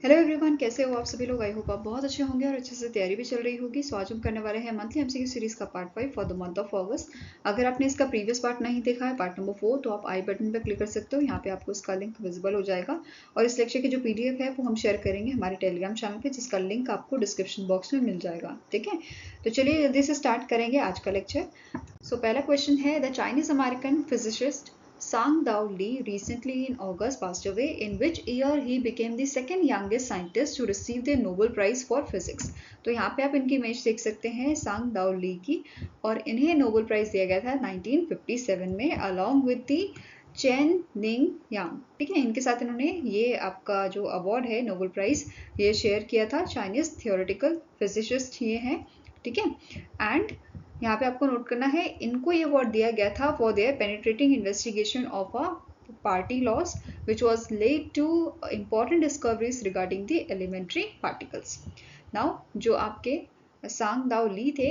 Hello everyone, कैसे हो आप सभी लोग। आई होप आप बहुत अच्छे होंगे और अच्छे से तैयारी भी चल रही होगी। सो आज हम करने वाले हैं मंथली एमसीक्यू सीरीज का part 5 for the month of अगस्त। अगर आपने इसका प्रीवियस पार्ट नहीं देखा है, पार्ट नंबर 4, तो आप आई बटन पर क्लिक कर सकते हो। यहाँ पे आपको इसका लिंक विजिबल हो जाएगा और इस लेक्चर की जो पीडीएफ है वो हम शेयर करेंगे हमारे टेलीग्राम चैनल पे, जिसका लिंक आपको डिस्क्रिप्शन बॉक्स में मिल जाएगा। ठीक है, तो चलिए जल्दी से स्टार्ट करेंगे आज का लेक्चर। सो पहला क्वेश्चन है, the Chinese American physicist Sang Dao Lee recently in August passed away. In which year he became the second youngest scientist to receive the Nobel Prize for Physics? तो यहाँ पे आप इनकी इमेज देख सकते हैं सांग दाओ ली की, और इन्हें नोबेल प्राइज दिया गया था 1957 में along with the चेन निंग यांग। ठीक है, इनके साथ इन्होंने ये आपका जो अवार्ड है नोबेल प्राइज ये शेयर किया था। चाइनीज थियोरेटिकल फिजिसिस्ट ये हैं। ठीक है, एंड यहाँ पे आपको नोट करना है, इनको ये अवार्ड दिया गया था for their penetrating investigation of a party loss which was led to important discoveries regarding the elementary particles. Now जो आपके सांग दाओ ली थे,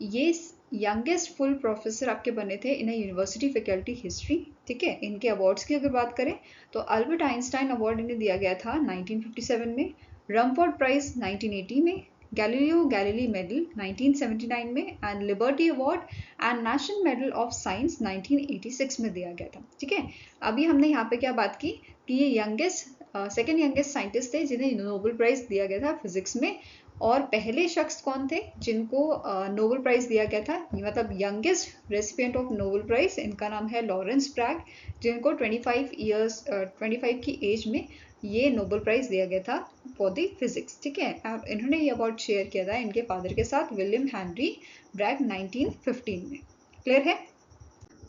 ये यंगेस्ट फुल प्रोफेसर आपके बने थे इन यूनिवर्सिटी फैकल्टी हिस्ट्री। ठीक है, इनके अवार्ड्स की अगर बात करें तो अल्बर्ट आइंस्टाइन अवार्ड इन्हें दिया गया था 1957 में, रमफोर्ड प्राइज 1980 में, गैलीलियो गैलीली मेडल 1979 में, and liberty award and national medal of science 1986 में दिया गया था। ठीक है, अभी हमने यहाँ पे क्या बात की कि ये सेकेंड यंगेस्ट साइंटिस्ट थे जिन्हें नोबेल प्राइज दिया गया था फिजिक्स में। और पहले शख्स कौन थे जिनको नोबेल प्राइज दिया गया था, मतलब youngest recipient of Nobel prize, इनका नाम है लॉरेंस ब्रैग, जिनको 25 की एज में ये नोबेल प्राइज दिया गया था फॉर द फिजिक्स। ठीक है, इन्होंने ये अवार्ड शेयर किया था इनके फादर के साथ, विलियम हेनरी ब्रैग, 1915 में। क्लियर है।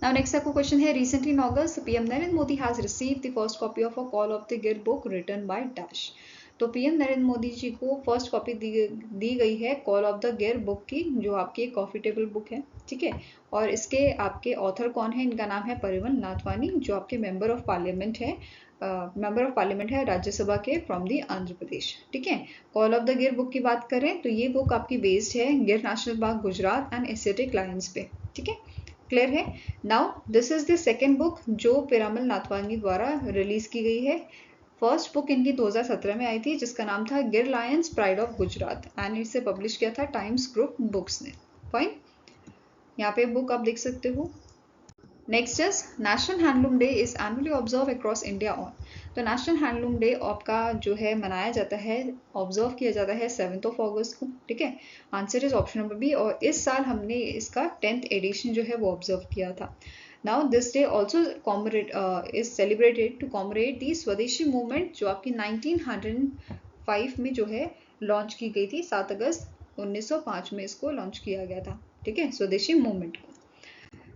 Now next आपको क्वेश्चन है, recently in August PM Narendra Modi has received the first copy of a Call of the Gear book written by Dash। तो पीएम नरेंद्र मोदी जी को फर्स्ट कॉपी दी गई है call of the gear book की, जो आपकी एक कॉफी टेबल बुक है। ठीक है, और इसके आपके ऑथर कौन है, इनका नाम है परिवन नाथवानी, जो आपके मेंबर ऑफ पार्लियामेंट है राज्यसभा के फ्रॉम दी आंध्र प्रदेश। ठीक है, call of the gear book की बात करें तो ये बुक आपकी बेस्ड है गिर national park Gujarat and aesthetic Lions पे। ठीक है, क्लियर है। Now this is the second book जो पिरामल नाथवानी द्वारा रिलीज की गई है। फर्स्ट बुक इनकी 2017 में आई थी जिसका नाम था गिर Lions pride of Gujarat, and इसे पब्लिश किया था टाइम्स ग्रुप बुक्स ने। फाइन, यहाँ पे बुक आप देख सकते हो। Next is national handloom day is annually observe across India on. तो नेशनल हैंडलूम डे आपका जो है मनाया जाता है, ऑब्जर्व किया जाता है 7 अगस्त को। ठीक है, answer is option number B, और इस साल हमने इसका 10th एडिशन जो है वो ऑब्जर्व किया था। Now this day also is celebrated to commemorate the स्वदेशी मूवमेंट, जो आपकी 1905 में जो है लॉन्च की गई थी। 7 अगस्त 1905 में इसको लॉन्च किया गया था। ठीक है, स्वदेशी मूवमेंट को।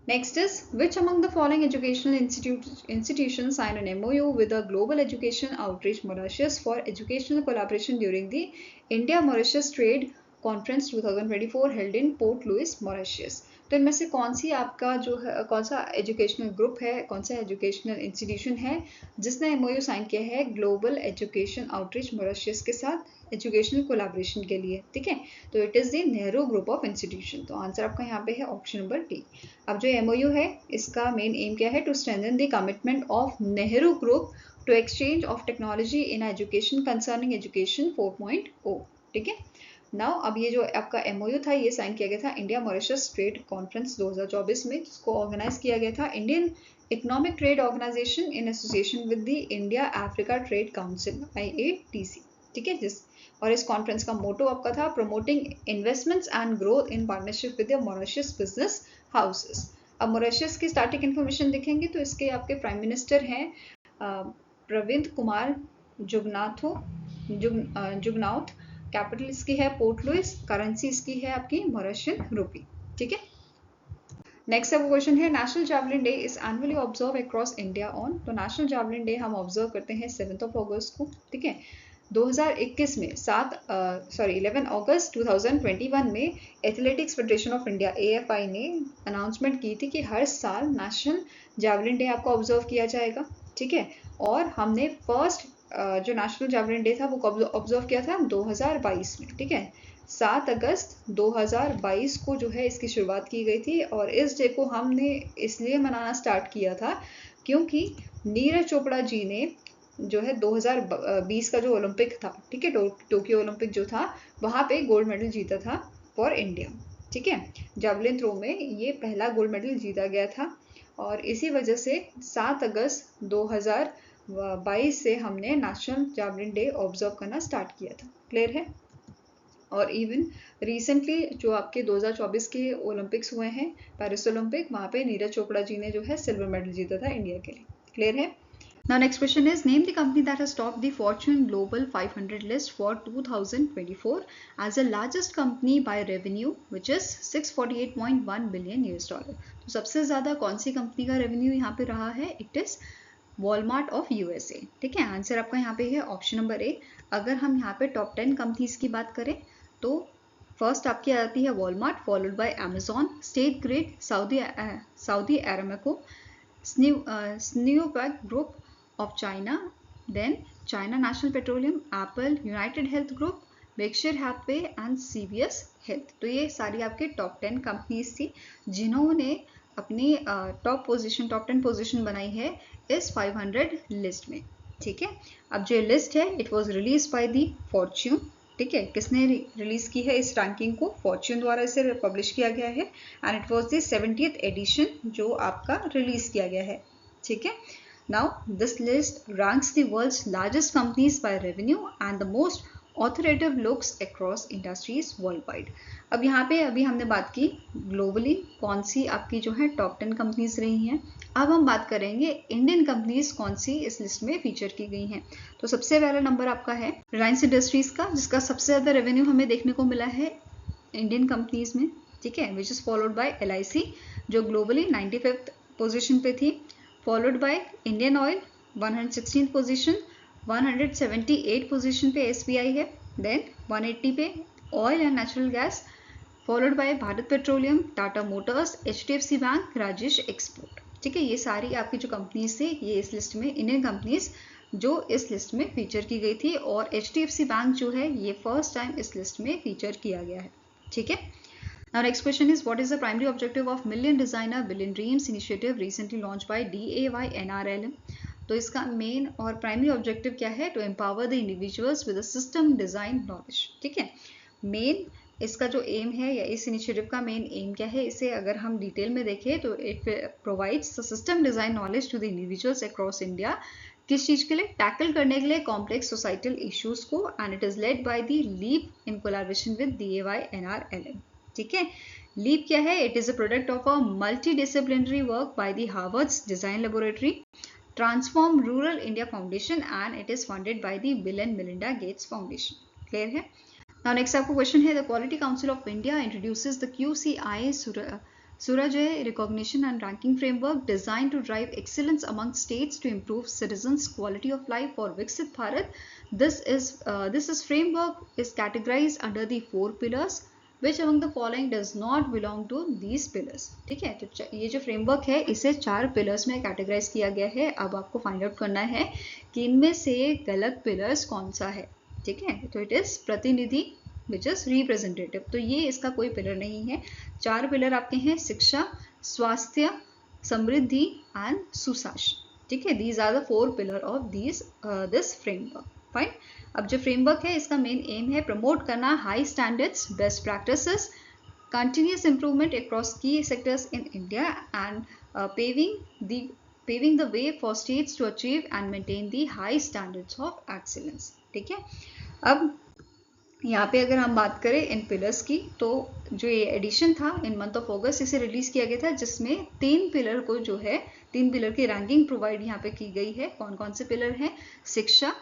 Next is, which among the following educational institutions signed an MOU with the Global Education Outreach Mauritius for educational collaboration during the India-Mauritius Trade Conference 2024 held in Port Louis, Mauritius? तो इनमें से कौन सी आपका जो है, कौन सा एजुकेशनल ग्रुप है, कौन सा एजुकेशनल इंस्टीट्यूशन है जिसने MOU साइन किया है ग्लोबल एजुकेशन आउटरीच मॉरिशस के साथ एजुकेशनल कोलैबोरेशन के लिए? ठीक है, तो it is the Nehru group of institution. तो आंसर आपका यहाँ पे है ऑप्शन नंबर डी। अब जो MOU है इसका मेन एम क्या है, to strengthen the commitment of Nehru group to exchange of technology in education concerning education 4.0। ठीक है, नाउ अब ये जो आपका MOU था ये साइन किया गया था इंडिया मॉरिशस ट्रेड कॉन्फ्रेंस 2024 में, जिसको ऑर्गेनाइज किया गया था Indian economic trade organisation in association with the India Africa trade council IATC। ठीक है, और इस कॉन्फ्रेंस का मोटो आपका था promoting investments and growth in partnership with the Mauritius business houses. अब मॉरिशस की स्टार्टिंग इन्फॉर्मेशन देखेंगे तो इसके आपके प्राइम मिनिस्टर हैं प्रविंद कुमार जुगनौथ, कैपिटल इसकी है पोर्ट लुइस, करेंसी इसकी है आपकी मॉरिशियन रूपी। ठीक है, नेक्स्ट अब क्वेश्चन है, national javelin day is annually observe across India on. तो नेशनल जैवलिन डे हम ऑब्जर्व करते हैं 7 अगस्त को। ठीक है, 2021 में 11 अगस्त 2021 में athletics federation of India AFI ने अनाउंसमेंट की थी कि हर साल नेशनल जैवलिन डे आपको ऑब्जर्व किया जाएगा। ठीक है, और हमने फर्स्ट जो नेशनल जैवलिन डे था वो कब ऑब्जर्व किया था, 2022 में। ठीक है, 7 अगस्त 2022 को जो है इसकी शुरुआत की गई थी, और इस डे को हमने इसलिए मनाना स्टार्ट किया था क्योंकि नीरज चोपड़ा जी ने जो है 2020 का जो ओलंपिक था, ठीक है, टोक्यो ओलंपिक जो था, वहाँ पे गोल्ड मेडल जीता था फॉर इंडिया, ठीक है। जैवलिन थ्रो में ये पहला गोल्ड मेडल जीता गया था और इसी वजह से 7 अगस्त 2022 से हमने नेशनल जैवलिन डे ऑब्जर्व करना स्टार्ट किया था। क्लियर है? और इवन रिसेंटली जो आपके 2024 के ओलंपिक्स हुए हैं, पेरिस ओलंपिक, वहाँ पे नीरज चोपड़ा जी ने जो है सिल्वर मेडल जीता था इंडिया के लिए। क्लियर है? Now next question is, name the company that has topped the Fortune Global 500 list for 2024 as the largest company by revenue, which is 648.1 billion US dollar. तो सबसे ज़्यादा कौन सी कंपनी का रेवेन्यू यहाँ पे रहा है? It is Walmart of USA, ठीक है। आंसर आपका यहाँ पे है ऑप्शन नंबर ए। अगर हम यहाँ पे टॉप 10 कंपनीज की बात करें तो फर्स्ट आपकी आती है Walmart, followed by Amazon, state grid, Saudi Aramco, Sinopec group of China, then China National Petroleum, Apple, United Health Group, Berkshire Hathaway and CVS Health। तो ये सारी आपके टॉप 10 कंपनीज थी जिन्होंने अपनी टॉप 10 पोजीशन बनाई है इस 500 लिस्ट में, ठीक है। अब जो लिस्ट है it was release by the Fortune, ठीक है। किसने रिलीज की है इस रैंकिंग को? फॉर्च्यून द्वारा इसे पब्लिश किया गया है and it was the 70th edition जो आपका रिलीज किया गया है, ठीक है। Now, this list ranks the world's largest companies by revenue and the most authoritative looks across industries worldwide। अब यहाँ पे अभी हमने बात की ग्लोबली कौन सी आपकी जो है टॉप 10 कंपनीज रही हैं। अब हम बात करेंगे इंडियन कंपनीज कौन सी इस लिस्ट में फीचर की गई हैं। तो सबसे पहला नंबर आपका है रिलायंस इंडस्ट्रीज का, जिसका सबसे ज़्यादा रेवेन्यू हमें देखने को मिला है इंडियन कंपनीज में, ठीक है, which is followed by LIC जो ग्लोबली 95th पोजिशन पे थी, followed by Indian Oil 116th position, 178 position पे SBI है, देन 180 पे oil and natural gas, followed by Bharat petroleum, Tata Motors, HDFC bank, Rajesh export, ठीक है। ये सारी आपकी जो कंपनीज थी ये इस लिस्ट में इंडियन कंपनीज जो इस लिस्ट में फीचर की गई थी और HDFC बैंक जो है ये फर्स्ट टाइम इस लिस्ट में फीचर किया गया है, ठीक है। Now next question is, what is the primary objective of Million Designer Billion Dreams initiative recently launched by DAY-NRLM? तो इसका मेन और प्राइमरी ऑब्जेक्टिव क्या है? To empower the individuals with system design knowledge, ठीक है। मेन इसका जो M है या इस इनिशिएटिव का मेन एम क्या है, इसे अगर हम डिटेल में देखें तो it provides the system design knowledge to the individuals across India. किस चीज के लिए? टैकल करने के लिए कॉम्प्लेक्स सोसाइटल इश्यूज को, and it is led by the LEAP in collaboration with DAY-NRLM, ठीक है। लीप क्या है? It is a product of a multidisciplinary work by the Harvard's design laboratory, transform rural India foundation and it is funded by the Bill and Melinda Gates foundation. Clear है? Now next आपको question है, the quality council of India introduces the QCI Surajay recognition and ranking framework designed to drive excellence among states to improve citizens' quality of life for Viksit Bharat. This framework is categorized under the 4 pillars. Which among the following does not belong to these pillars? ठीक है, तो ये जो framework है इसे 4 pillars में categorise किया गया है। अब आपको फाइंड आउट करना है कि इनमें से गलत पिलर्स कौन सा है, ठीक है। तो इट इज प्रतिनिधि विच इज रिप्रेजेंटेटिव, तो ये इसका कोई पिलर नहीं है। 4 पिलर आपके हैं, शिक्षा, स्वास्थ्य, समृद्धि एंड सुशासन, ठीक है। These are the 4 pillar of this framework. Fine. अब जो फ्रेमवर्क है इसका मेन एम है प्रमोट करना high standards, best practices, continuous improvement across key sectors in India and paving the way for states to achieve and maintain the high standards of excellence, ठीक है। अब यहाँ पे अगर हम बात करें इन पिलर्स की, तो जो ये एडिशन था इन मंथ ऑफ अगस्त इसे रिलीज किया गया था, जिसमें 3 पिलर को जो है 3 पिलर की रैंकिंग प्रोवाइड यहाँ पे की गई है। कौन कौन से पिलर हैं? शिक्षा।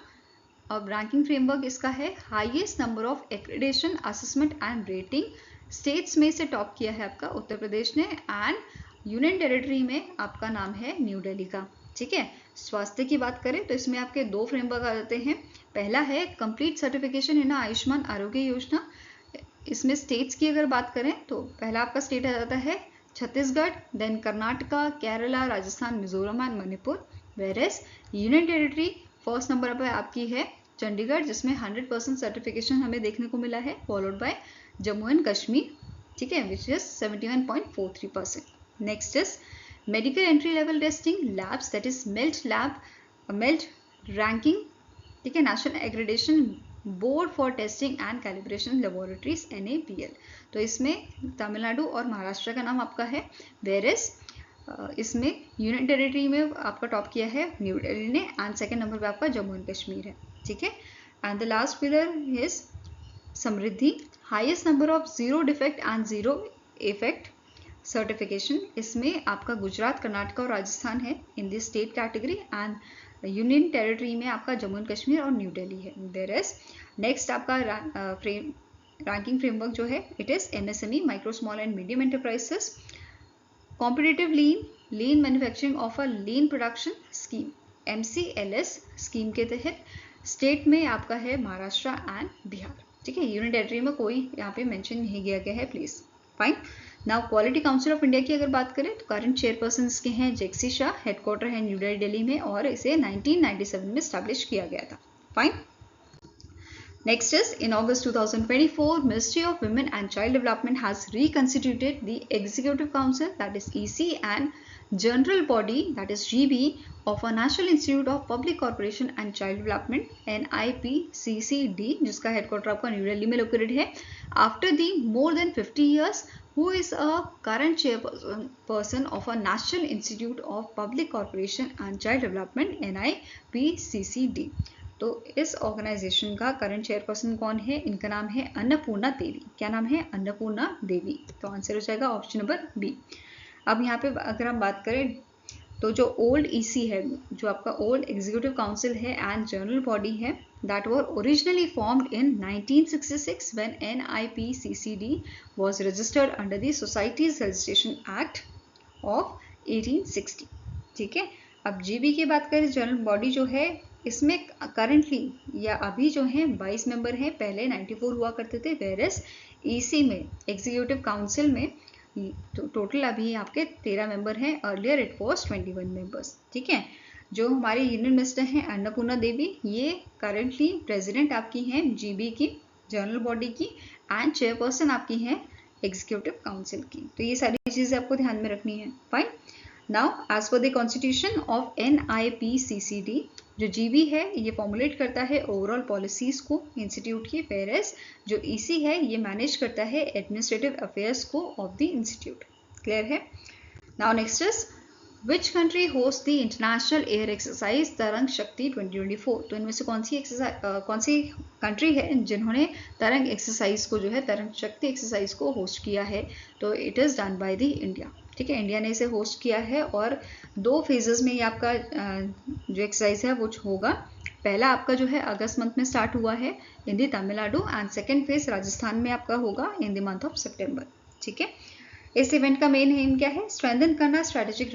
अब रैंकिंग फ्रेमवर्क इसका है highest number of accreditation, assessment and rating. States में से टॉप किया है आपका उत्तर प्रदेश ने, एंड यूनियन टेरिटरी में आपका नाम है न्यू दिल्ली का, ठीक है। स्वास्थ्य की बात करें तो इसमें आपके 2 फ्रेमवर्क आ जाते हैं। पहला है कंप्लीट सर्टिफिकेशन इन आयुष्मान आरोग्य योजना। इसमें स्टेट्स की अगर बात करें तो पहला आपका स्टेट आ जाता है Chhattisgarh, then Karnataka, Kerala, Rajasthan, Mizoram and Manipur. Whereas union territory first number पर आपकी है चंडीगढ़, जिसमें 100% सर्टिफिकेशन हमें देखने को मिला है, followed by Jammu and Kashmir, ठीक है, which is 71.43%। Next is medical entry level testing labs, that is melt ranking, ठीक है, national aggradation board for testing and calibration laboratories NABL। तो इसमें तमिलनाडु और महाराष्ट्र का नाम आपका है, वेरस इसमें यूनियन टेरिटरी में आपका टॉप किया है न्यू दिल्ली ने, एंड सेकंड नंबर पे आपका जम्मू एंड कश्मीर है, ठीक है। And the last pillar is समृद्धि, highest number of zero defect and zero effect certification, इसमें आपका गुजरात, कर्नाटक और राजस्थान है in the state category, and union territory में आपका जम्मू एंड कश्मीर और न्यू दिल्ली है। देयर इज नेक्स्ट आपका रैंकिंग फ्रेमवर्क जो है it is MSME, micro small and medium enterprises, competitive lean manufacturing of a lean production scheme MCLS scheme के तहत, state में आपका है महाराष्ट्र एंड बिहार, ठीक है। यूनियन टेरिटरी में कोई यहाँ पे मेंशन नहीं किया गया है, please. Fine. Now quality council of India की अगर बात करें तो करंट चेयरपर्सन के हैं जेक्सी शाह, हेडक्वार्टर है न्यू दिल्ली में, और इसे 1997 में स्टैब्लिश किया गया था। Fine. Next is, in August 2024, Ministry of Women and Child Development has reconstituted the Executive Council, that is EC, and General Body, that is GB, of a National Institute of Public Corporation and Child Development, NIPCCD, जिसका headquarter आपका न्यू दिल्ली में located है। After the more than 50 years, who is a current chairperson of a National Institute of Public Corporation and Child Development, NIPCCD। तो इस organisation का current chairperson कौन है? इनका नाम है अन्नपूर्णा देवी। क्या नाम है? अन्नपूर्णा देवी। तो आंसर हो जाएगा ऑप्शन नंबर बी। अब यहाँ पे अगर हम बात करें तो जो ओल्ड EC है, जो आपका ओल्ड एग्जीक्यूटिव काउंसिल है एंड जनरल बॉडी है, that were originally formed in 1966 when NIPCCD was registered under the Societies Registration Act of 1860, ठीक है। अब GB की बात करें, जनरल बॉडी जो है इसमें करंटली या अभी जो है 22 मेंबर हैं, पहले 94 हुआ करते थे, वेरस EC में एग्जीक्यूटिव काउंसिल में टोटल अभी आपके 13 मेंबर हैं, अर्लियर इट वॉज 21 मेंबर्स, ठीक है। जो हमारे यूनियन मिनिस्टर हैं अन्नपूर्णा देवी, ये करंटली प्रेसिडेंट आपकी हैं GB की जनरल बॉडी की, एंड चेयरपर्सन आपकी हैं एग्जीक्यूटिव काउंसिल की। तो ये सारी चीजें आपको ध्यान में रखनी है। Fine. Now as per the constitution of NIPCCD, जो GB है ये फॉर्मुलेट करता है ओवरऑल पॉलिसीज को इंस्टीट्यूट की, वेयरएज जो EC है ये मैनेज करता है एडमिनिस्ट्रेटिव अफेयर्स को ऑफ द इंस्टीट्यूट। क्लियर है? Now next is which country host the international air exercise Tarang Shakti 2024। तो इनमें से कौन सी कंट्री है जिन्होंने तरंग एक्सरसाइज को जो है तरंग शक्ति एक्सरसाइज को होस्ट किया है? तो it is done by the India, ठीक है। इंडिया ने इसे होस्ट किया है और 2 फेजेस में ये आपका जो एक्सरसाइज है वो होगा। पहला आपका जो है अगस्त मंथ में स्टार्ट हुआ है in the Tamil Nadu, and second phase Rajasthan में आपका होगा in the month of September, ठीक है। इस इवेंट का मेन एम क्या है? स्ट्रेंथन करना स्ट्रेटेजिक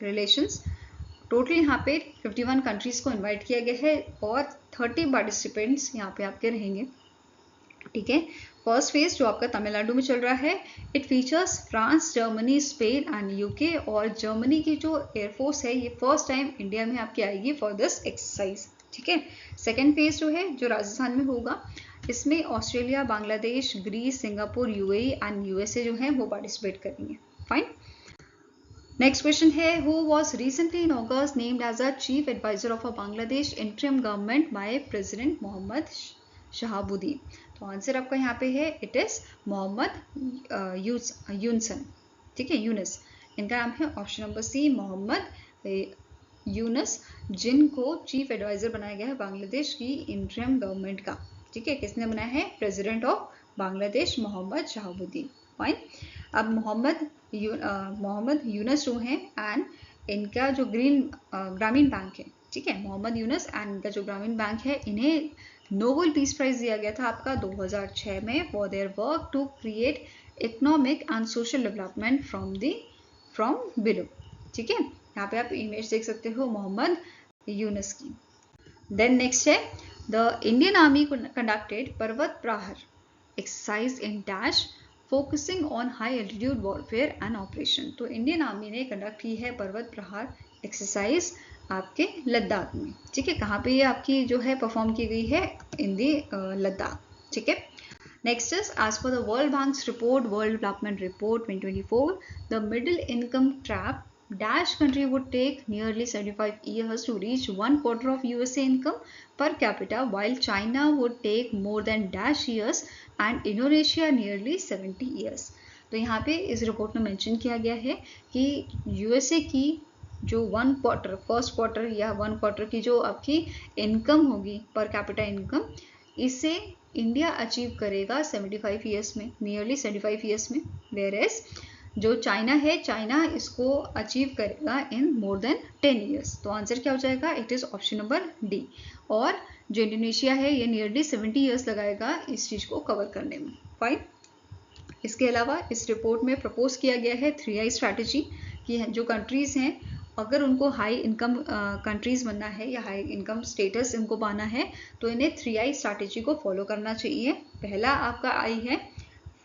रिलेशंस। टोटल यहाँ पे 51 कंट्रीज को इन्वाइट किया गया है और 30 पार्टिसिपेंट्स यहाँ पे आपके रहेंगे, ठीक है। फर्स्ट फेज जो आपका तमिलनाडु में चल रहा है, it features France, Germany, Spain and UK, और जर्मनी की जो एयरफोर्स है ये फर्स्ट टाइम इंडिया में आपकी आएगी फॉर दिस एक्सरसाइज, ठीक है। सेकेंड फेज जो है जो राजस्थान में होगा, इसमें Australia, Bangladesh, Greece, Singapore, UAE and USA जो है वो पार्टिसिपेट करेंगे। फाइन। नेक्स्ट क्वेश्चन है, who was recently in August named as a chief adviser of a Bangladesh interim government by president Mohammed Shahabuddin. तो आंसर आपका यहाँ पे है इट इज मोहम्मद यूनसन, ठीक है, यूनस। इनका नाम है option number C Mohammed Yunus, जिनको चीफ एडवाइजर बनाया गया है बांग्लादेश की इंटरिम गवर्नमेंट का, ठीक है। किसने बनाया है? President of Bangladesh Mohammed Shahabuddin. Fine. अब मोहम्मद यूनस जो हैं एंड इनका जो ग्रामीण बैंक है, ठीक है, मोहम्मद यूनस एंड इनका जो ग्रामीण बैंक है, इन्हें नोबेल पीस प्राइज दिया गया था आपका 2006 में for their work to create economic and social development from below, ठीक है। यहाँ पे आप इमेज देख सकते हो मोहम्मद यूनस की। देन नेक्स्ट है, द इंडियन आर्मी कंडक्टेड पर्वत प्रहार exercise in dash focusing on high altitude warfare and operation. तो इंडियन आर्मी ने कंडक्ट की है पर्वत प्रहार एक्सरसाइज आपके लद्दाख में, ठीक है। कहाँ पे ये आपकी जो है परफॉर्म की गई है? इन दी लद्दाख, ठीक है। Next is as per the World Bank's report, world development report 2024, the middle income trap dash country would take nearly 75 years to reach 1/4 of USA income per capita, while China would take more than dash years and Indonesia nearly 70 years. तो यहाँ पे इस report में mention किया गया है कि USA की जो फर्स्ट क्वार्टर या 1/4 की जो आपकी इनकम होगी पर कैपिटा इनकम, इसे इंडिया अचीव करेगा 75 ईयर्स में, नियरली 75 ईयर्स में, वेयर एज जो चाइना है, चाइना इसको अचीव करेगा इन मोर देन 10 ईयर्स. तो आंसर क्या हो जाएगा? It is option number D. और जो इंडोनेशिया है ये नियरली 70 ईयर्स लगाएगा इस चीज को कवर करने में. फाइन. इसके अलावा इस रिपोर्ट में प्रपोज किया गया है 3I स्ट्रैटेजी कि जो कंट्रीज हैं अगर उनको हाई इनकम कंट्रीज बनना है या हाई इनकम स्टेटस इनको पाना है तो इन्हें 3I स्ट्रैटेजी को फॉलो करना चाहिए. पहला आपका आई है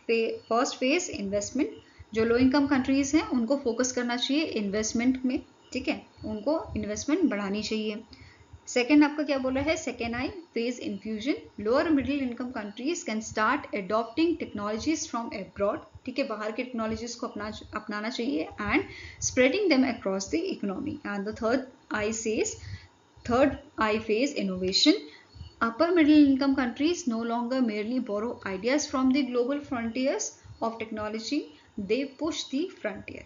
फर्स्ट फेज इन्वेस्टमेंट. जो लो इनकम कंट्रीज हैं उनको फोकस करना चाहिए इन्वेस्टमेंट में, ठीक है, उनको इन्वेस्टमेंट बढ़ानी चाहिए. सेकेंड आपका क्या बोला है? Second I phase infusion. Lower middle income countries can start adopting technologies from abroad, ठीक है, बाहर के टेक्नोलॉजीज को अपनाना चाहिए and spreading them across the economy. And the third I phase innovation. Upper middle income countries no longer merely borrow ideas from the global frontiers of technology, they push the frontier.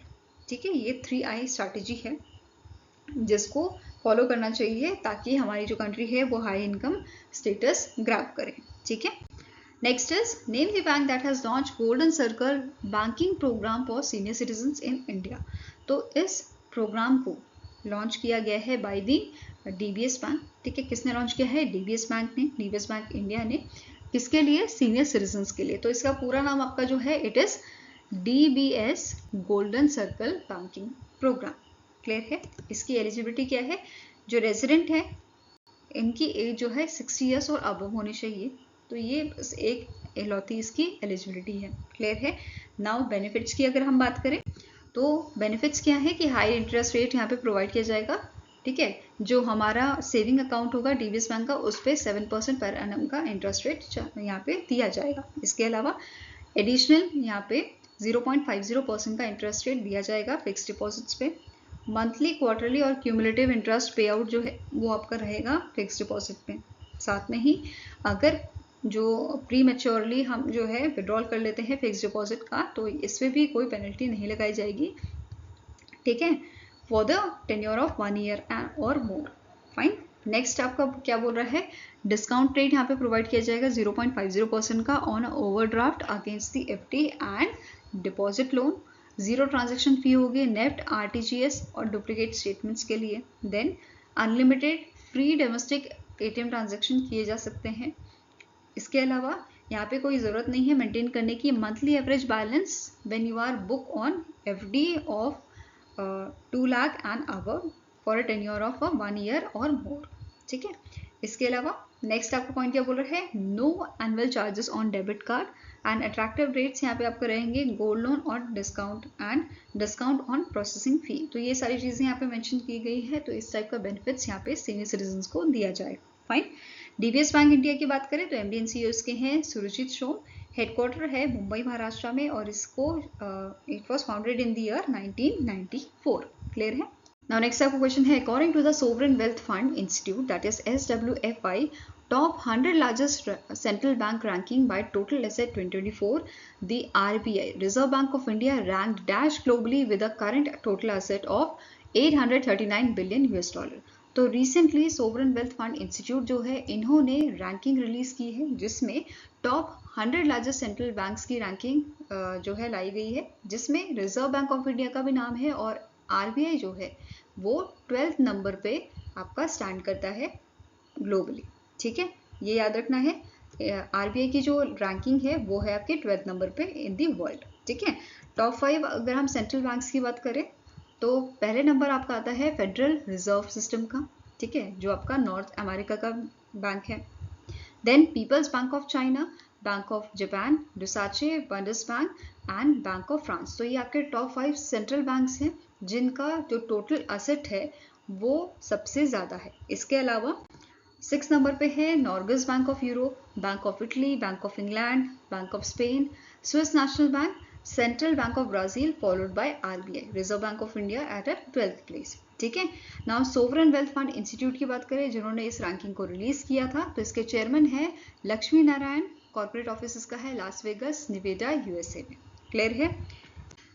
ठीक है, ये 3I strategy है जिसको follow करना चाहिए ताकि हमारी जो कंट्री है वो हाई इनकम स्टेटस ग्रैब करे. ठीक है. Next is name the bank that has launch golden circle banking programme for senior citizens in India. तो इस प्रोग्राम को लॉन्च किया गया है बाय दी DBS बैंक. ठीक है, किसने लॉन्च किया है? DBS बैंक ने, DBS बैंक इंडिया ने. किसके लिए? सीनियर सिटीजन्स के लिए. तो इसका पूरा नाम आपका जो है it is DBS golden circle banking programme. Clear है? इसकी एलिजिबिलिटी क्या है? जो रेजिडेंट है इनकी एज जो है 60 ईयर्स और अबव होनी चाहिए. तो ये बस एक इकलौती इसकी एलिजिबिलिटी है. क्लियर है? नाउ बेनिफिट्स की अगर हम बात करें तो बेनिफिट्स क्या है कि हाई इंटरेस्ट रेट यहाँ पे प्रोवाइड किया जाएगा. ठीक है, जो हमारा सेविंग अकाउंट होगा DBS बैंक का उस पर 7% पर एनम का इंटरेस्ट रेट यहाँ पे दिया जाएगा. इसके अलावा एडिशनल यहाँ पे 0.50% का इंटरेस्ट रेट दिया जाएगा फिक्स डिपॉजिट्स पे. मंथली, क्वार्टरली और क्यूमुलेटिव इंटरेस्ट पे आउट जो है वो आपका रहेगा फिक्स डिपॉजिट पे. साथ में ही अगर जो प्री मैच्योरली हम जो है विड्रॉल कर लेते हैं फिक्स डिपॉजिट का तो इसमें भी कोई पेनल्टी नहीं लगाई जाएगी. ठीक है, for the tenure of 1 year और मोर. फाइन. नेक्स्ट आपका क्या बोल रहा है? डिस्काउंट रेट यहाँ पे प्रोवाइड किया जाएगा 0.50% का on overdraft against the FD and deposit loan. 0 transaction fee होगी नेफ्ट, RTGS और डुप्लीकेट स्टेटमेंट्स के लिए. Then unlimited free domestic ATM transaction किए जा सकते हैं. इसके अलावा यहाँ पे कोई ज़रूरत नहीं है मेंटेन करने की monthly average balance when you are book on FD of 2 lakh and above for a tenure of 1 year और मोर. ठीक है. इसके अलावा नेक्स्ट आपका पॉइंट क्या बोल रहा है? No annual charges on debit card and attractive rates यहाँ पे आपके रहेंगे गोल्ड लोन और डिस्काउंट ऑन प्रोसेसिंग फी. तो ये सारी चीज़ें यहाँ पे मेंशन की गई है. तो इस टाइप का बेनिफिट्स यहाँ पे सीनियर सिटीजन्स को दिया जाएगा. फाइन. DBS बैंक इंडिया की बात करें तो MD and CEO इसके हैं सुरजीत सोम. हेडक्वार्टर है मुंबई महाराष्ट्र में और इसको it was founded in the year 1994. Clear है? नाउ नेक्स्ट आपका क्वेश्चन है according to the sovereign wealth fund institute that is SWFI top 100 largest central bank ranking by total asset 2024, the RBI Reserve Bank of India ranked dash globally with a current total asset of 839 billion US$. तो recently sovereign wealth fund institute जो है इन्होंने ranking release की है जिसमें top 100 largest central banks की ranking जो है लाई गई है जिसमें रिजर्व बैंक ऑफ इंडिया का भी नाम है और RBI जो है वो 12th नंबर पे आपका स्टैंड करता है ग्लोबली. ठीक है, ये याद रखना है. RBI की जो रैंकिंग है वो है आपके 12th नंबर पे इन दी वर्ल्ड. ठीक है. टॉप 5 अगर हम सेंट्रल बैंक्स की बात करें तो पहले नंबर आपका आता है फेडरल रिजर्व सिस्टम का. ठीक है, जो आपका नॉर्थ अमेरिका का बैंक है. Then People's Bank of China, Bank of Japan, Deutsche, Bundesbank and Bank of France. तो ये आपके टॉप 5 सेंट्रल बैंक्स हैं जिनका जो टोटल एसेट है वो सबसे ज़्यादा है. इसके अलावा 6 नंबर पे है Norges Bank of Europe, Bank of Italy, Bank of England, Bank of Spain, Swiss National Bank Central Bank of Brazil followed by RBI, Reserve Bank of India at 12th place. ठीक है, now sovereign wealth fund institute की बात करें जिन्होंने इस ranking को release किया था, तो इसके चेयरमैन है लक्ष्मी नारायण, कॉर्पोरेट ऑफिस इसका है लास वेगस, नेवाडा, USA में। क्लियर है।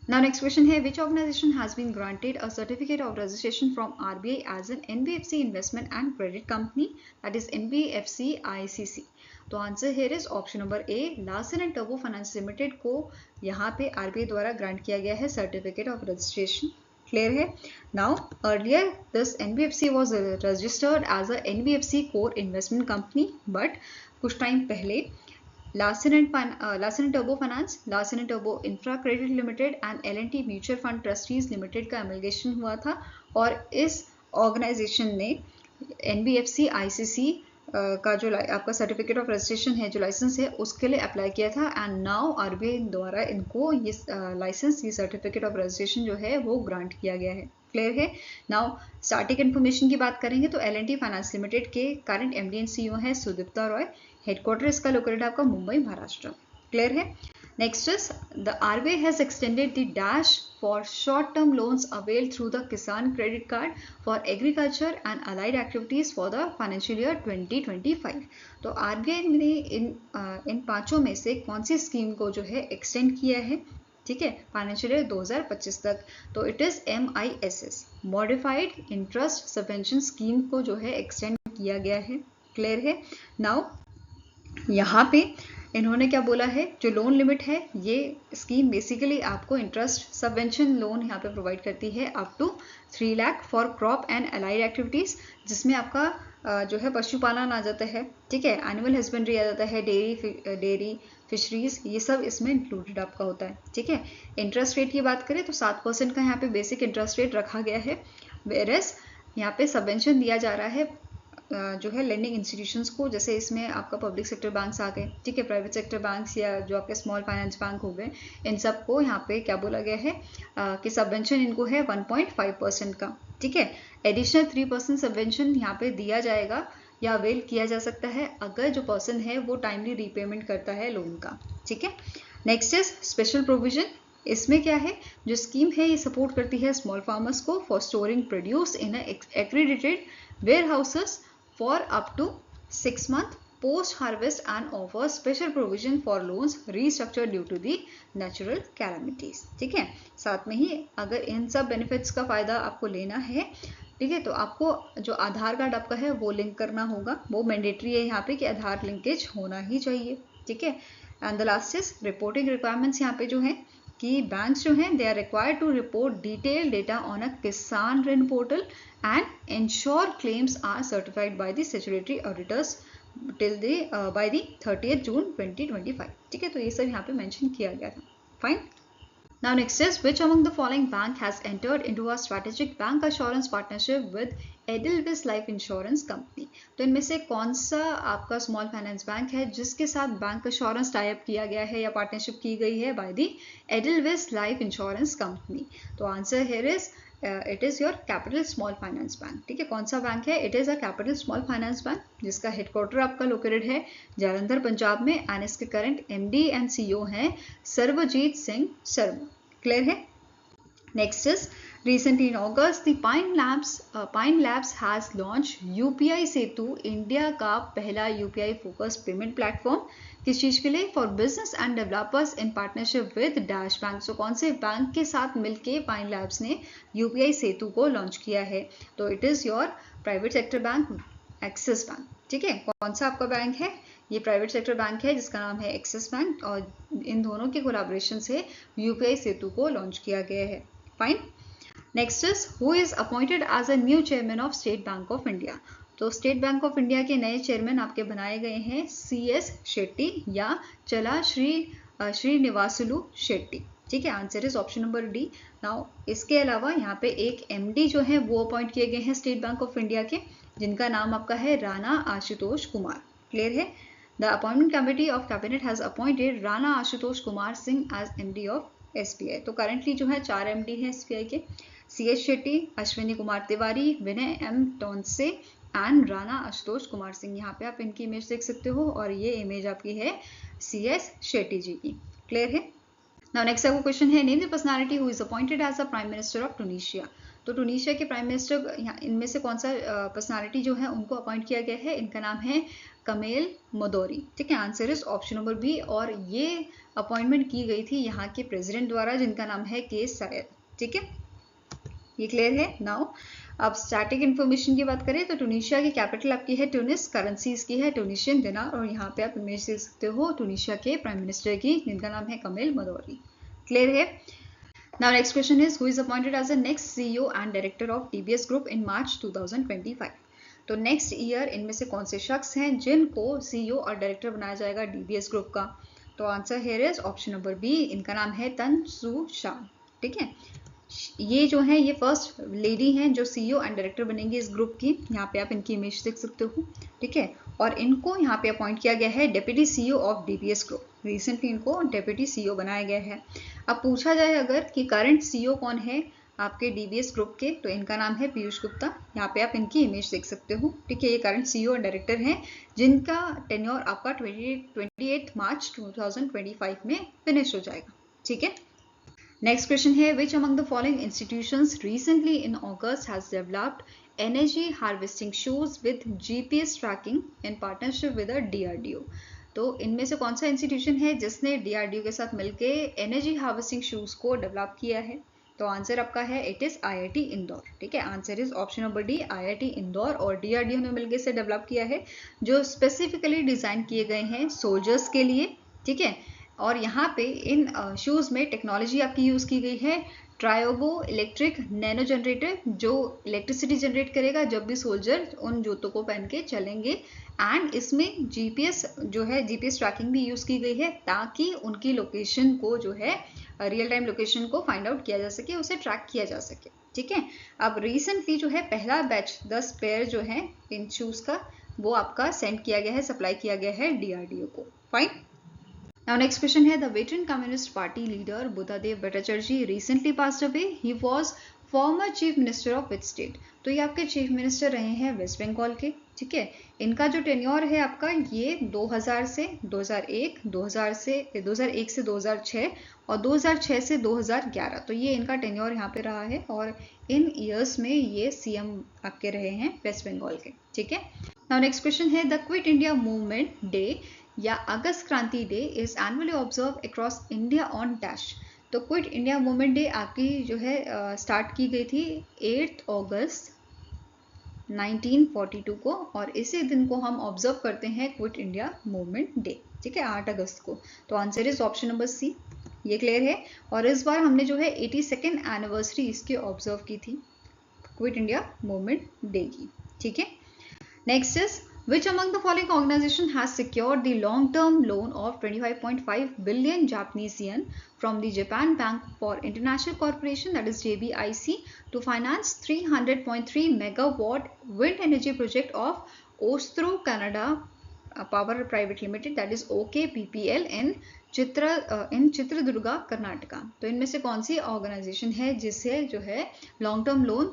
Now next question है, which organization has been granted a certificate of registration from RBI as an NBFC investment and credit company, that is NBFC ICC? तो answer here is option number A, Larsen and turbo finance limited को यहाँ पे RBI द्वारा grant किया गया है certificate of registration. Clear है। Now earlier this NBFC was registered as a NBFC core investment company, but कुछ टाइम पहले Larsen and turbo finance, Larsen and turbo infra credit limited and L&T mutual fund trustees limited का एमलगेशन हुआ था और इस organisation ने NBFC ICC का जो आपका सर्टिफिकेट ऑफ रजिस्ट्रेशन है, जो लाइसेंस है, उसके लिए अप्लाई किया था एंड नाउ RBI द्वारा इनको ये लाइसेंस, ये सर्टिफिकेट ऑफ रजिस्ट्रेशन जो है वो ग्रांट किया गया है। क्लियर है। नाउ स्टार्टिंग इन्फॉर्मेशन की बात करेंगे तो L&T फाइनेंस लिमिटेड के करंट MD एंड CEO है सुदीप्ता रॉय, हेडक्वार्टर इसका लोकेटेड आपका मुंबई, महाराष्ट्र। क्लियर है। Next is the RBI has extended the dash for short term loans avail through the Kisan Credit Card for agriculture and allied activities for the financial year 2025। तो RBI ने इन पांचों में से कौन सी स्कीम को जो है एक्सटेंड किया है, ठीक है, फाइनेंशियल ईयर 2025 तक, तो it is MISS, modified interest subvention scheme को जो है एक्सटेंड किया गया है। क्लियर है। नाउ यहाँ पे इन्होंने क्या बोला है, जो लोन लिमिट है, ये स्कीम बेसिकली आपको इंटरेस्ट सबवेंशन लोन यहाँ पे प्रोवाइड करती है up to 3 lakh for crop and allied activities, जिसमें आपका जो है पशुपालन आ जाता है, ठीक है, एनिमल हस्बेंड्री आ जाता है, डेयरी फिशरीज, ये सब इसमें इंक्लूडेड आपका होता है। ठीक है। इंटरेस्ट रेट की बात करें तो 7% का यहाँ पे बेसिक इंटरेस्ट रेट रखा गया है, वेयरएस यहाँ पे सबवेंशन दिया जा रहा है जो है लेंडिंग इंस्टीट्यूशंस को, जैसे इसमें आपका पब्लिक सेक्टर बैंक्स आ गए, ठीक है, प्राइवेट सेक्टर बैंक्स या जो आपके स्मॉल फाइनेंस बैंक हो गए, इन सब को यहाँ पे क्या बोला गया है कि सबवेंशन इनको है 1.5% का। ठीक है। एडिशनल 3% सबवेंशन यहाँ पे दिया जाएगा या अवेल किया जा सकता है अगर जो पर्सन है वो टाइमली रीपेमेंट करता है लोन का। ठीक है। Next is special provision. इसमें क्या है, जो स्कीम है ये सपोर्ट करती है स्मॉल फार्मर्स को for storing produce in accredited warehouses for up to 6 months post harvest and offer special provision for loans restructured due to the natural calamities। ठीक है। साथ में ही अगर इन सब बेनिफिट्स का फायदा आपको लेना है, ठीक है, तो आपको जो आधार कार्ड आपका है वो लिंक करना होगा, वो मैंडेटरी है यहाँ पे कि आधार लिंकेज होना ही चाहिए। ठीक है। And the last is reporting requirements यहाँ पे जो है कि बैंक्स जो हैं they are required to report detail data on a Kisan Rin portal and ensure claims are certified by the statutory auditors till the by the 30th June 2025। ठीक है। तो ये सब यहाँ पे मेंशन किया गया था। Fine. Now next is, which among the following bank has entered into a strategic bank assurance partnership with Edelweiss Life Insurance Company? तो इनमें से कौन सा आपका स्मॉल फाइनेंस बैंक है जिसके साथ बैंक अश्योरेंस टाई अप किया गया है या पार्टनरशिप की गई है by the Edelweiss Life Insurance Company? तो answer here is it is your capital small finance bank. ठीक है। कौन सा बैंक है? It is a capital small finance bank जिसका हेडक्वार्टर आपका लोकेटेड है जालंधर, पंजाब में एंड इसके करंट MD एंड CEO हैं सर्वजीत सिंह शर्मा। क्लियर है। Next is, recently in August, the Pine Labs has launched UPI Setu, India का पहला UPI फोकस पेमेंट प्लेटफॉर्म। किस चीज के लिए? For business and developers in partnership with dash bank. So कौन से बैंक के साथ मिलके पाइन लैब्स ने UPI सेतु को लॉन्च किया है? तो it is your private sector bank Axis Bank. ठीक है। कौन सा आपका बैंक है? ये प्राइवेट सेक्टर बैंक है जिसका नाम है एक्सिस बैंक और इन दोनों के कोलैबोरेशन से UPI सेतु को लॉन्च किया गया है। Fine. Next is, who is appointed as a new chairman of State Bank of India? तो स्टेट बैंक ऑफ इंडिया के नए चेयरमैन आपके बनाए गए हैं CS शेट्टी या चला श्रीनिवासुलु शेट्टी। ठीक है। Answer is option number D। Now इसके अलावा यहाँ पे एक MD जो है वो अपॉइंट किए गए हैं स्टेट बैंक ऑफ इंडिया के, जिनका नाम आपका है राणा आशुतोष कुमार। क्लियर है। The Appointment Committee of Cabinet has appointed Rana Ashutosh Kumar Singh as MD of SBI। तो करंटली जो है 4 MD हैं SBI के, CS Shetty, Ashwini Kumar Tiwari, Vinay M Tonse and Rana Ashutosh Kumar Singh. यहाँ पे आप इनकी इमेज देख सकते हो और ये इमेज आपकी है CS शेट्टी जी की। क्लियर है। नाउ नेक्स्ट आपको क्वेश्चन है, name the personality who is appointed as a prime minister of Tunisia. तो टूनिशिया के प्राइम मिनिस्टर इनमें से कौन सा पर्सनालिटी जो है उनको अपॉइंट किया गया है, इनका नाम है कमेल मोदोरी। ठीक है, answer is option number B. और ये अपॉइंटमेंट की गई थी यहाँ के प्रेसिडेंट द्वारा, जिनका नाम है के सायद। ठीक है, ये क्लियर है। नाउ अब स्टैटिक इन्फॉर्मेशन की बात करें तो टूनिशिया की कैपिटल आपकी है ट्यूनिस, करेंसी इसकी है टूनिशियन दिनार, और यहाँ पे आप इमेज देख सकते हो टूनिशिया के प्राइम मिनिस्टर की, जिनका नाम है कमेल मोदोरी। क्लियर है। Now next question is, who is appointed as the next CEO and director of DBS group in March 2025। तो नेक्स्ट ईयर इनमें से कौन से शख्स हैं जिनको सीईओ और डायरेक्टर बनाया जाएगा डीबीएस ग्रुप का। तो answer here is option number B, इनका नाम है तन सू शान। ठीक है, ये जो है ये फर्स्ट लेडी हैं जो सीईओ एंड डायरेक्टर बनेंगी इस ग्रुप की। यहाँ पे आप इनकी इमेज देख सकते हो। ठीक है, और इनको यहाँ पे अपॉइंट किया गया है deputy CEO of DBS group. Recently इनको डेप्यूटी सीईओ बनाया गया है। अब पूछा जाए अगर कि करंट सीईओ कौन है आपके डीबीएस ग्रुप के, तो इनका नाम है पीयूष गुप्ता। यहाँ पे आप इनकी इमेज देख सकते हो। ठीक है, ये करंट सीईओ और डायरेक्टर हैं जिनका टेन्योर आपका 28 मार्च 2025 में फिनिश हो जाएगा। ठीक है, नेक्स्ट क्वेश्चन है, which among the following institutions recently in August has developed energy harvesting shoes with GPS tracking in partnership with DRDO. तो इनमें से कौन सा इंस्टीट्यूशन है जिसने डीआरडीओ के साथ मिलकर एनर्जी हार्वेस्टिंग शूज को डेवलप किया है। तो आंसर आपका है इट इज आईआईटी इंदौर। ठीक है, answer is option number D, IIT Indore और डीआरडीओ ने मिलकर से डेवलप किया है, जो स्पेसिफिकली डिजाइन किए गए हैं सोल्जर्स के लिए। ठीक है, और यहाँ पे इन शूज़ में टेक्नोलॉजी आपकी यूज़ की गई है ट्रायोबो इलेक्ट्रिक नैनो जनरेटर, जो इलेक्ट्रिसिटी जनरेट करेगा जब भी सोल्जर उन जूतों को पहन के चलेंगे। एंड इसमें जीपीएस जो है जीपीएस ट्रैकिंग भी यूज़ की गई है, ताकि उनकी लोकेशन को जो है रियल टाइम लोकेशन को फाइंड आउट किया जा सके, उसे ट्रैक किया जा सके। ठीक है, अब रिसेंटली जो है पहला बैच 10 पेयर जो है इन शूज़ का वो आपका सेंड किया गया है, सप्लाई किया गया है डीआरडीओ को। फाइन। Now next question है, the veteran Communist Party leader Buddhadev Bhattacharjee recently passed away. He was former chief minister of which state? तो ये आपके चीफ मिनिस्टर रहे हैं वेस्ट बंगाल के। ठीक है, इनका जो टेन्योर है आपका ये 2000 से 2001, 2001 से 2006 और 2006 से 2011। तो ये इनका टेन्योर यहाँ पे रहा है और इन ईयर्स में ये सीएम आपके रहे हैं वेस्ट बंगाल के। ठीक है, नाउ नेक्स्ट क्वेश्चन है, the quit India movement day या अगस्त क्रांति day is annually observe across India on dash. तो क्विट इंडिया मूवमेंट डे आपकी जो है स्टार्ट की गई थी 8 अगस्त 1942 को, और इसी दिन को हम ऑब्जर्व करते हैं क्विट इंडिया मूवमेंट डे। ठीक है, 8 अगस्त को। तो answer is option number C, ये क्लियर है। और इस बार हमने जो है 82nd एनिवर्सरी इसकी ऑब्जर्व की थी क्विट इंडिया मूवमेंट डे की। ठीक है, next is, which among the following organization has secured the long-term loan of 25.5 billion Japanese yen from the Japan Bank for International Corporation, that is JBIC, to finance 300.3 megawatt wind energy project of Ostro Canada Power Private Limited, that is OKPPL in Chitradurga Karnataka. तो इनमें से कौन सी organisation है जिसे जो है long term loan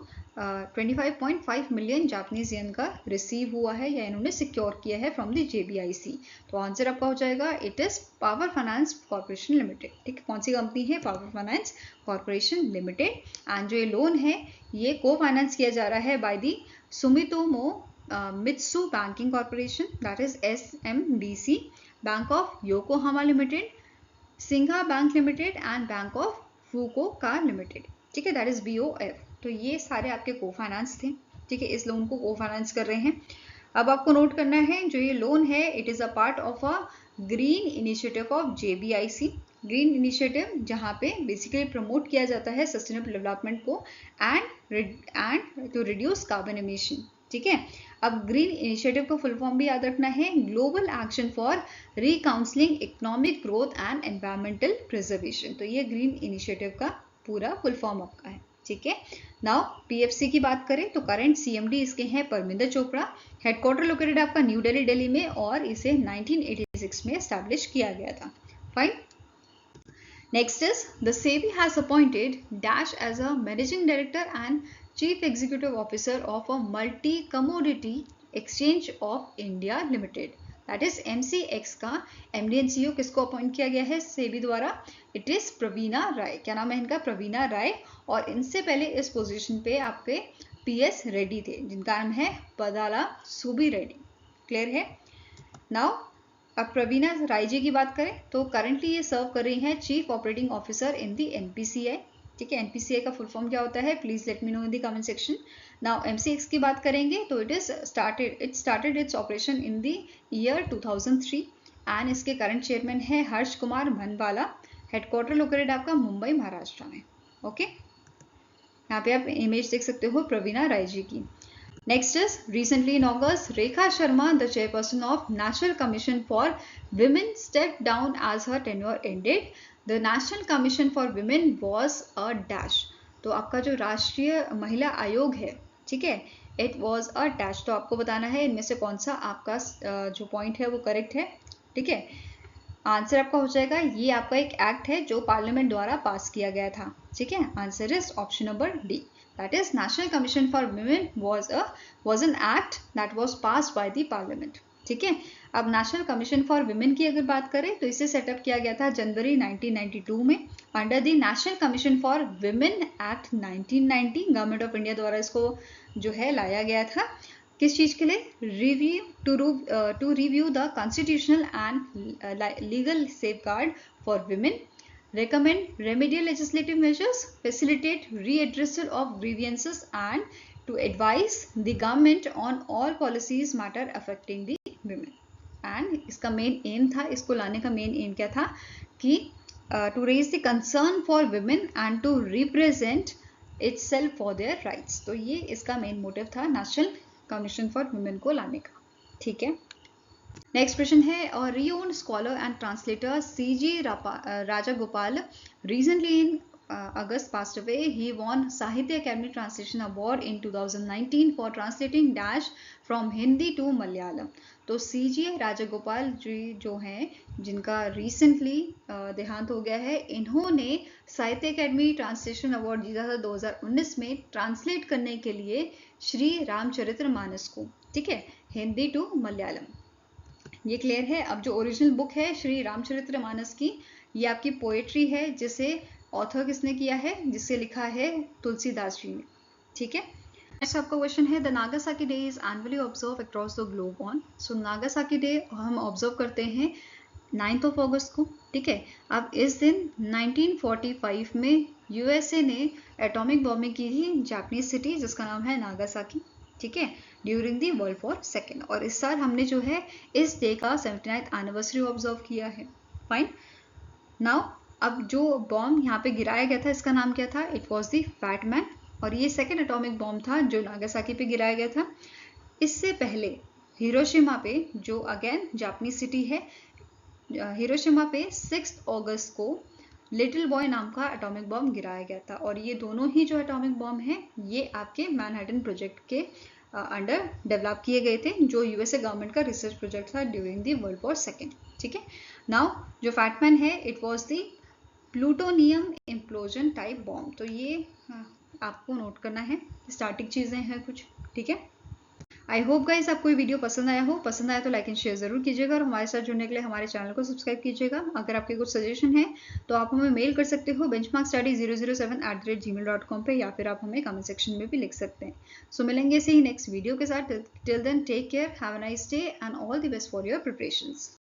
25.5 million Japanese yen का receive हुआ है या इन्होंने सिक्योर किया है फ्रॉम द JBIC। तो आंसर आपका हो जाएगा it is power finance corporation limited. ठीक है, कौन सी कंपनी है, power finance corporation limited. And जो ये लोन है ये को फाइनेंस किया जा रहा है by the Sumitomo Mitsui Banking Corporation, that is SMBC, Bank of Yokohama Limited, सिंघा Bank Limited and Bank of Fukuoka Limited. ठीक है, दैट इज BOF। तो ये सारे आपके को फाइनेंस थे। ठीक है, इस लोन को को फाइनेंस कर रहे हैं। अब आपको नोट करना है जो ये लोन है it is a part of a green initiative of JBIC। Green initiative जहाँ पे बेसिकली प्रमोट किया जाता है सस्टेनेबल डेवलपमेंट को and to reduce carbon emission. ठीक है, अब ग्रीन इनिशिएटिव का फुल फॉर्म भी याद रखना है, global action for reconciling economic growth and environmental preservation. तो ये ग्रीन इनिशिएटिव का पूरा फुल फॉर्म आपका है। ठीक है, नाउ PFC की बात करें तो करंट CMD इसके हैं परमिंदर चोपड़ा। हेडक्वार्टर लोकेटेड आपका न्यू दिल्ली में और इसे 1986 में एस्टैब्लिश किया गया था। Fine. Next is, the SEBI has appointed dash as a managing director and chief executive officer of a multi commodity exchange of India limited. That is MCX का MD and CEO किसको appoint किया गया है सेबी द्वारा? It is Praveena Rai. क्या नाम है इनका? प्रवीणा राय। और इनसे पहले इस पोजीशन पे आपके PS रेड्डी थे, जिनका नाम है पदाला सुबी रेड्डी। क्लियर है? नाउ अब प्रवीणा राय जी की बात करें तो करंटली ये सर्व कर रही हैं chief operating officer in the NPCI। ठीक है, NPCI का फुल फॉर्म क्या होता है? Please let me know in the comment section. Now MCX की बात करेंगे तो it started its operation in the year 2003 and इसके करंट चेयरमैन है हर्ष कुमार भनवाला। हेडक्वार्टर लोकेटेड आपका मुंबई महाराष्ट्र में। ओके, यहाँ पे आप इमेज देख सकते हो प्रवीणा राय जी की। Next is recently in August, Rekha Sharma, the chairperson of National Commission for Women, stepped down as her tenure ended. The National Commission for Women was a dash. तो आपका जो राष्ट्रीय महिला आयोग है, ठीक है, it was a dash। तो आपको बताना है इनमें से कौन सा आपका जो पॉइंट है वो करेक्ट है। ठीक है, आंसर आपका हो जाएगा, ये आपका एक एक्ट है जो पार्लियामेंट द्वारा पास किया गया था। ठीक है, answer is option number D. That is National Commission for Women was an act that was passed by the Parliament। ठीक है, अब नेशनल कमीशन फॉर विमेन की अगर बात करें तो इसे सेटअप किया गया था जनवरी 1992 में under the national commission for women act 1990। Government of India द्वारा इसको जो है लाया गया था। किस चीज के लिए? To review the constitutional and legal safeguard for women, recommend remedial legislative measures, facilitate readdressal of grievances and to advise the government on all policies matter affecting the women। and इसका मेन एम था, इसको लाने का main aim क्या था कि to raise the concern for women and to represent itself for their rights। तो ये इसका मेन मोटिव था नेशनल कमीशन फॉर वुमेन को लाने का। ठीक है, नेक्स्ट क्वेश्चन है, और rayon scholar and translator CG Rajagopal recently in August passed away. He won Sahitya Academy Translation Award in 2019 for translating dash from Hindi to Malayalam। तो CG Rajagopal जी जो हैं, जिनका रिसेंटली देहांत हो गया है, इन्होंने साहित्य अकेडमी ट्रांसलेशन अवार्ड जीता था 2019 में ट्रांसलेट करने के लिए श्री रामचरितमानस को। ठीक है, हिंदी टू मलयालम। ये क्लियर है? अब जो ओरिजिनल बुक है श्री रामचरितमानस की, ये आपकी पोएट्री है जिसे ऑथर किसने किया है? जिसे लिखा है तुलसीदास जी ने। ठीक है, नेक्स्ट आपका क्वेश्चन है, the Nagasaki day is annually observe across the globe on. So Nagasaki day हम ऑब्जर्व करते हैं 9 अगस्त को। ठीक है, अब इस दिन 1945 में USA ने एटॉमिक बॉम्बिंग की थी जापानीज सिटी जिसका नाम है नागासाकी। ठीक है, during the world war second. और इस साल हमने जो है इस डे का 79th एनिवर्सरी ऑब्जर्व किया है। फाइन, नाउ अब जो बॉम्ब यहाँ पे गिराया गया था इसका नाम क्या था? It was the fat man. और ये सेकेंड एटॉमिक बॉम्ब था जो नागासाकी पे गिराया गया था। इससे पहले हिरोशिमा पे, जो अगेन जापानीज सिटी है, हिरोशिमा पे 6 अगस्त को लिटिल बॉय नाम का एटॉमिक बॉम्ब गिराया गया था। और ये दोनों ही जो एटॉमिक बॉम्ब हैं ये आपके मैनहट्टन प्रोजेक्ट के अंडर डेवलप किए गए थे, जो USA गवर्नमेंट का रिसर्च प्रोजेक्ट था during the world war second. ठीक है, नाउ जो फैटमैन है it was the plutonium implosion type bomb. तो ये आपको नोट करना है, स्टार्टिंग चीजें हैं कुछ। ठीक है, आई होप गाइस आपको ये वीडियो पसंद आया हो। पसंद आया तो लाइक एंड शेयर जरूर कीजिएगा और हमारे साथ जुड़ने के लिए हमारे चैनल को सब्सक्राइब कीजिएगा। अगर आपके कुछ सजेशन है तो आप हमें मेल कर सकते हो benchmarkstudy007@gmail.com पे, या फिर आप हमें कमेंट सेक्शन में भी लिख सकते हैं। सो मिलेंगे इसे ही नेक्स्ट वीडियो के साथ। Till then take care, have a nice day and all the best for your preparations.